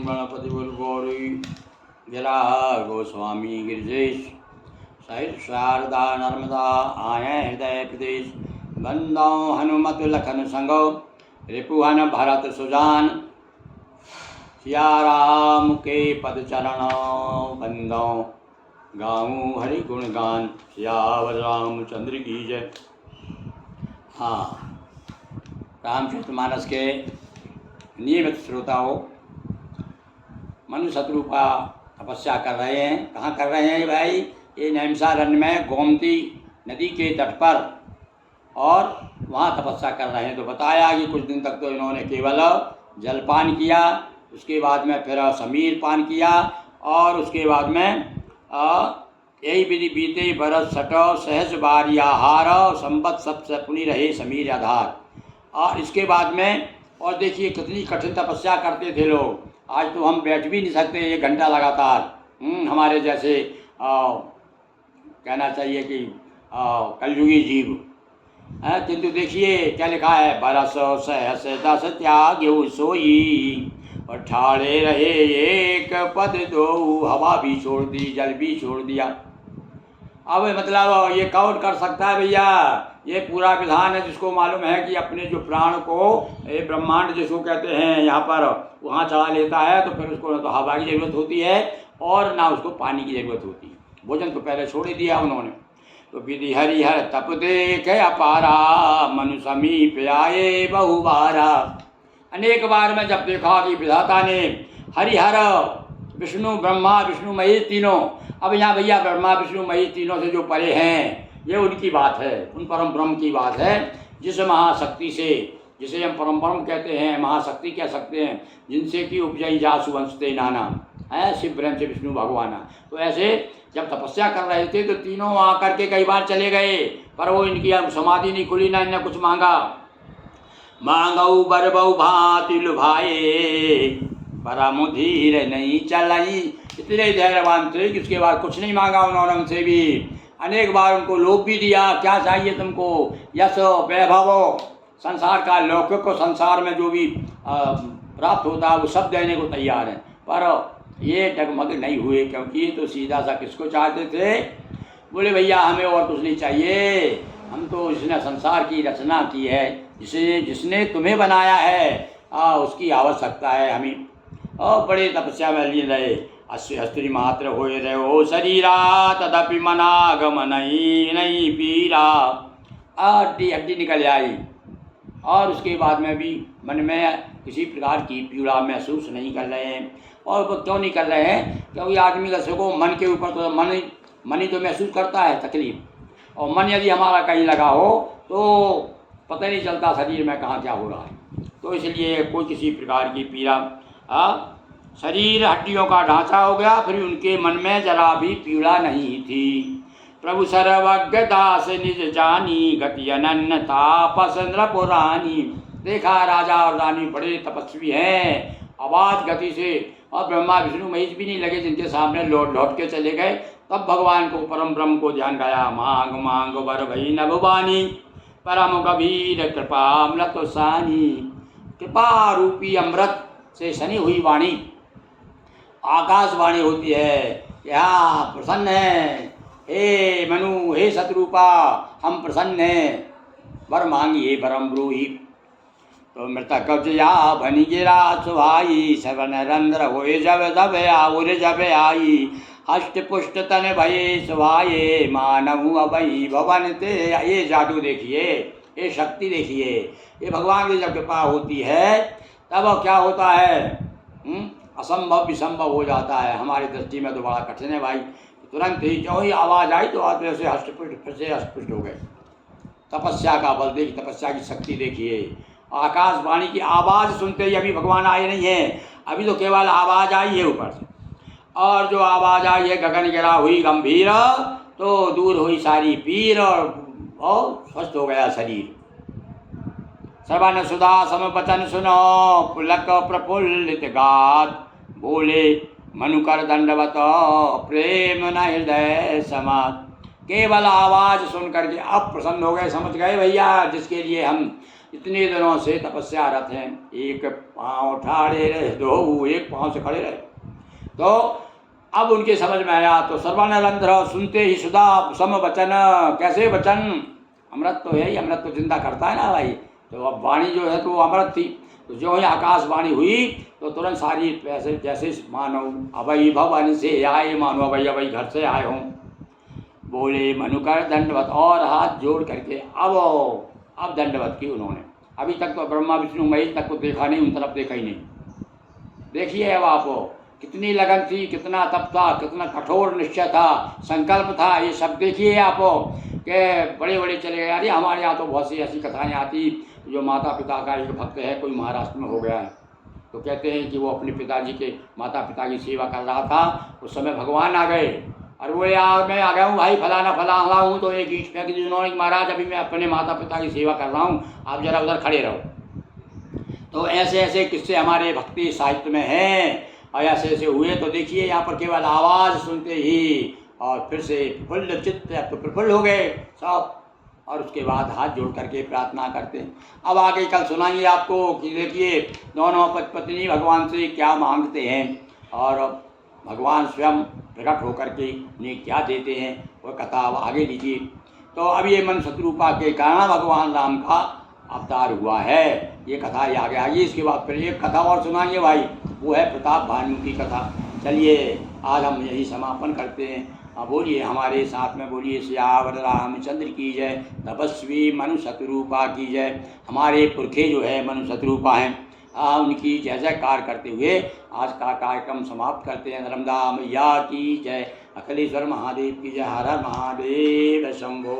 गणपति गौरी जला गोस्वामी गिरिजेश सहित शारदा नर्मदा आए हृदय प्रदेश बंदौ हनुमत लखन संगो रिपुहन भरत सुजान सिया राम के पद चरण बंदौ गाऊँ हरि गुणगान सियावर रामचंद्र की जय। हाँ, रामचरितमानस के नियमित श्रोताओं, मनु शत्रुपा तपस्या कर रहे हैं। कहाँ कर रहे हैं भाई? ये नैमिषारण्य में गोमती नदी के तट पर, और वहाँ तपस्या कर रहे हैं। तो बताया कि कुछ दिन तक तो इन्होंने केवल जलपान किया, उसके बाद में फिर समीर पान किया, और उसके बाद में यही विधि बीते बरस सटो सहज बारी आहार संपत सबसे पुनि रहे समीर आधार। और इसके बाद में और देखिए कितनी कठिन तपस्या करते थे लोग। आज तो हम बैठ भी नहीं सकते 1 घंटा लगातार, हमारे जैसे कहना चाहिए कि कलयुगी जीव। किंतु देखिए क्या लिखा है, बरस सहस दस त्याग्यो सोई और ठाड़े रहे एक पद दो, हवा भी छोड़ दी जल भी छोड़ दिया। अब मतलब ये कौन कर सकता है भैया? ये पूरा विधान है जिसको मालूम है कि अपने जो प्राण को ये ब्रह्मांड जिसको कहते हैं यहाँ पर वहाँ चढ़ा लेता है, तो फिर उसको ना तो हवा की ज़रूरत होती है और ना उसको पानी की ज़रूरत होती है। भोजन तो पहले छोड़ ही दिया उन्होंने। तो विधि हरिहर तप देख अपारा, मनु समीप आए बहुबारा। अनेक बार में जब देखा कि विधाता ने हरिहर विष्णु ब्रह्मा विष्णु महेश तीनों, अब यहाँ भैया ब्रह्मा विष्णु महेश तीनों से जो परे हैं, ये उनकी बात है, उन परम ब्रह्म की बात है, जिस महाशक्ति से, जिसे हम परम ब्रह्म कहते हैं, महाशक्ति कह सकते हैं, जिनसे कि उपजई जासु वंशते नाना है, शिव ब्रह्म से विष्णु भगवाना। तो ऐसे जब तपस्या कर रहे थे तो तीनों वहाँ करके कई बार चले गए, पर वो इनकी समाधि नहीं खुली, ना इन्हें कुछ मांगा। मांगऊ बरबऊ भांति लुभाए, परम धीर नहीं चलाई। इतने धैर्यवान थे कि उसके बाद कुछ नहीं मांगा उन्होंने उनसे भी। अनेक बार उनको लोभ भी दिया, क्या चाहिए तुमको? यश वैभव, संसार का लौकिक को, संसार में जो भी प्राप्त होता है वो सब देने को तैयार है, पर ये डगमग नहीं हुए, क्योंकि ये तो सीधा सा किसको चाहते थे? बोले भैया हमें और कुछ नहीं चाहिए, हम तो इसने संसार की रचना की है, जिसने तुम्हें बनाया है उसकी आवश्यकता है हमें। और बड़े तपस्या में लीन रहे। अस्त्री मात्र होए रहो शरीरा, तदपि मनागम नहीं पीरा। हड्डी हड्डी निकल आई, और उसके बाद में भी मन में किसी प्रकार की पीड़ा महसूस नहीं कर रहे हैं। और वो क्यों नहीं कर रहे हैं? क्योंकि आदमी का देखो मन के ऊपर तो मन ही तो महसूस करता है तकलीफ, और मन यदि हमारा कहीं लगा हो तो पता नहीं चलता शरीर में कहाँ क्या हो रहा है। तो इसलिए कोई किसी प्रकार की पीड़ा, शरीर हड्डियों का ढांचा हो गया, फिर उनके मन में जरा भी पीड़ा नहीं थी। प्रभु सर्वज्ञ दास निज जानी, गति अनन्य तापस नृपुरानी। देखा राजा और रानी बड़े तपस्वी हैं, आवाज गति से, और ब्रह्मा विष्णु महेश भी नहीं लगे जिनके सामने लौट के चले गए। तब भगवान को परम ब्रह्म को ध्यान गया। मांग मांग वर भई नभवानी, परम गभीर कृपा अमृत सानी। कृपा रूपी अमृत से सनी हुई वाणी आकाशवाणी होती है, यहाँ प्रसन्न है, हे मनु हे शत्रुपा हम प्रसन्न हैं, वर मांगिए वरम ब्रूहि। तो मृतक कब्जया बनी गिरा सुहाई, सवन रंध्र होए जब आई। हष्ट पुष्ट तन भये सुहाये, मानव अभई भवन ते। ये जादू देखिए, ये शक्ति देखिए, ये भगवान की जब कृपा होती है तब क्या होता है? असंभव भी संभव हो जाता है। हमारी दृष्टि में तो बड़ा कठिन है भाई। तुरंत ही जो ही आवाज़ आई तो आदमी से हष्टपुष्ट हो गए। तपस्या का बल देखिए, तपस्या की शक्ति देखिए। आकाशवाणी की आवाज़ सुनते ही अभी भगवान आए नहीं हैं, अभी तो केवल आवाज़ आई है ऊपर से, और जो आवाज़ आई है गगन गिरा हुई गंभीर, तो दूर हुई सारी पीर और स्वस्थ हो गया शरीर। श्रवण सुधा सम वचन सुनो, पुलक प्रफुल्लित गात। बोले मनुकर दंडवत, प्रेम न हृदय समात। केवल आवाज़ सुन करके अब प्रसन्न हो गए, समझ गए भैया जिसके लिए हम इतने दिनों से तपस्यारत हैं, एक पाँव ठाड़े रहे, दो एक पाँव से खड़े रहे। तो अब उनके समझ में आया। तो सर्वानंद सुनते ही सुधा सम वचन, कैसे वचन, अमृत तो है ही, अमृत तो जिंदा करता है ना भाई। तो अब वाणी जो है तो वो अमृत थी। तो जो ही आकाशवाणी हुई तो तुरंत सारी पैसे जैसे मानो अभय भवानी से आए, मानो अभय अभय घर से आए हों। बोले मनुकर दंडवत, और हाथ जोड़ करके अब दंडवत की उन्होंने। अभी तक तो ब्रह्मा विष्णु महेश तक को देखा नहीं, उन तरफ देखा ही नहीं। देखिए अब आप कितनी लगन थी, कितना तप था, कितना कठोर निश्चय था, संकल्प था, ये सब देखिए आप कि बड़े बड़े चले गए। अरे हमारे यहाँ तो बहुत सी ऐसी कथाएँ आती, जो माता पिता का एक भक्त है, कोई महाराष्ट्र में हो गया है, तो कहते हैं कि वो अपने पिताजी के माता पिता की सेवा कर रहा था, उस समय भगवान आ गए। और वो यार मैं आ गया हूँ भाई, फलाना फलाना हूँ, तो एक ईंट फेंक दी उन्होंने, महाराज अभी मैं अपने माता पिता की सेवा कर रहा हूँ, आप जरा उधर खड़े रहो। तो ऐसे ऐसे किस्से हमारे भक्ति साहित्य में हैं, और ऐसे ऐसे हुए। तो देखिए यहाँ पर केवल आवाज़ सुनते ही और फिर से प्रफुल्ल चित्त तो प्रफुल्ल हो गए सब, और उसके बाद हाथ जोड़ करके प्रार्थना करते हैं। अब आगे कल सुनाएंगे आपको कि देखिए दोनों पत्नी भगवान से क्या मांगते हैं, और भगवान स्वयं प्रकट होकर के उन्हें क्या देते हैं, वह कथा अब आगे लीजिए। तो अब ये मन शत्रुपा के कारण भगवान राम का अवतार हुआ है, ये कथा ये आगे आगे। इसके बाद फिर एक कथा और सुनाएंगे भाई, वो है प्रताप भानु की कथा। चलिए आज हम यही समापन करते हैं। अब बोलिए हमारे साथ में, बोलिए सियावर रामचंद्र की जय, तपस्वी मनु शत्रुपा की जय। हमारे पुरखे जो है मनु शत्रुपा हैं, उनकी जय जयकार करते हुए आज का कार्यक्रम समाप्त करते हैं। नर्मदा मैया की जय, अखिलेश्वर महादेव की जय, हर हर महादेव शंभो।